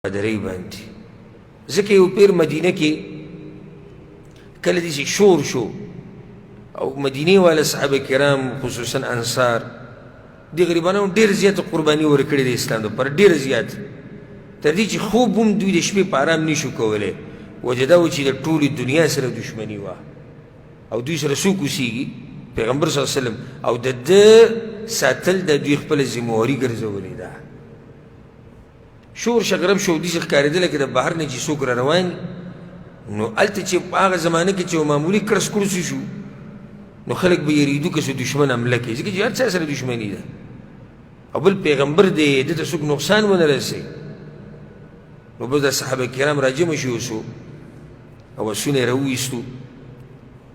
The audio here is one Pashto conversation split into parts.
درې باندې ځکه یو پیر مدینه کې کله داسې شور شو او مدینې والا صحابه کرام خصوصا انصار دې غریبانو ډېر زیاته قرباني ورکړې د اسلام دپاره ډېره زیاته تر دې چې خوب هم دوی د شپې په ارام نشو کولی وجه دا و چې د ټولې دنیا سره دشمني وه او دوی سره څوک اوسېږي پیغمبر صلی الله علیه وسلم او د ده ساتل د دوی خپله ذمهواري ګرځولې ده شور شغرب شو داسې ښکارېدله که د بهر نه چې څوک را روان نو هلته چې په هغه زمانه کې چې یو معمولي کړس کړس شو نو خلک به یېرېدو که څه دشمن حمله کوي ځکه چې هر چا سره دشمني ده او بل پیغمبر دی ده ته څوک نقصان ونه رسوي نو بس د صحابه کرام راجمع شو اوسو او آسونه یې راوویستو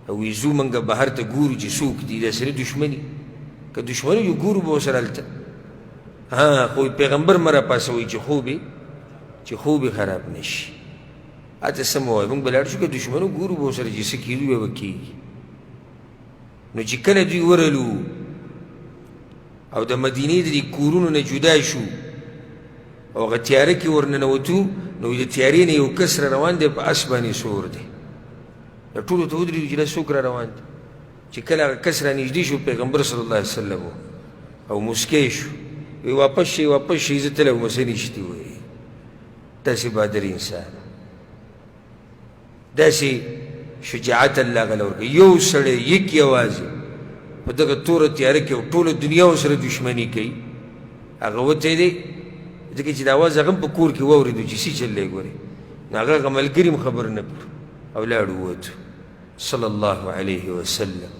او وی ځو موږ بهر ته ګورو چې څوک دي دا سره دشمني که دشمني جو ګورو به ورسره هلته خو پیغمبر مه راپاڅوئ چې خوب یې خراب نه شي هلته څه مه وایي موږ به لاړ شو که دشمنو ګورو به ورسره چې څه کېدو بیا به کېږي نو چې کله دوی ورلو او د مدینې د دې کورونو نه جدا شو او هغه تیاره کې ورننوتو نو د تیارې نه یو کس را روان دی په اس باندې سور دی دا ټولو ته ودرېدو چې دا څوک را روان دی چې کله هغه کس را نږدې شو پیغمبر صلی الله علیه وسلم او مسکی شو وی واپس شي زه تللی وم څه نشتي وایي داسې بهادر انسان داسې شجاعت الله هغه له ورکوي یو سړی یک یوازې په دغه توره تیاره کې او ټوله دنیا ورسره دشمني کوي هغه وتی دی ځکه چې د اواز هغه هم په کور کې واورېدو چې څه چل دی ګورې نو هغه ملګري هم خبر نه کړو او لاړو ووتو صلی الله علیه وسلم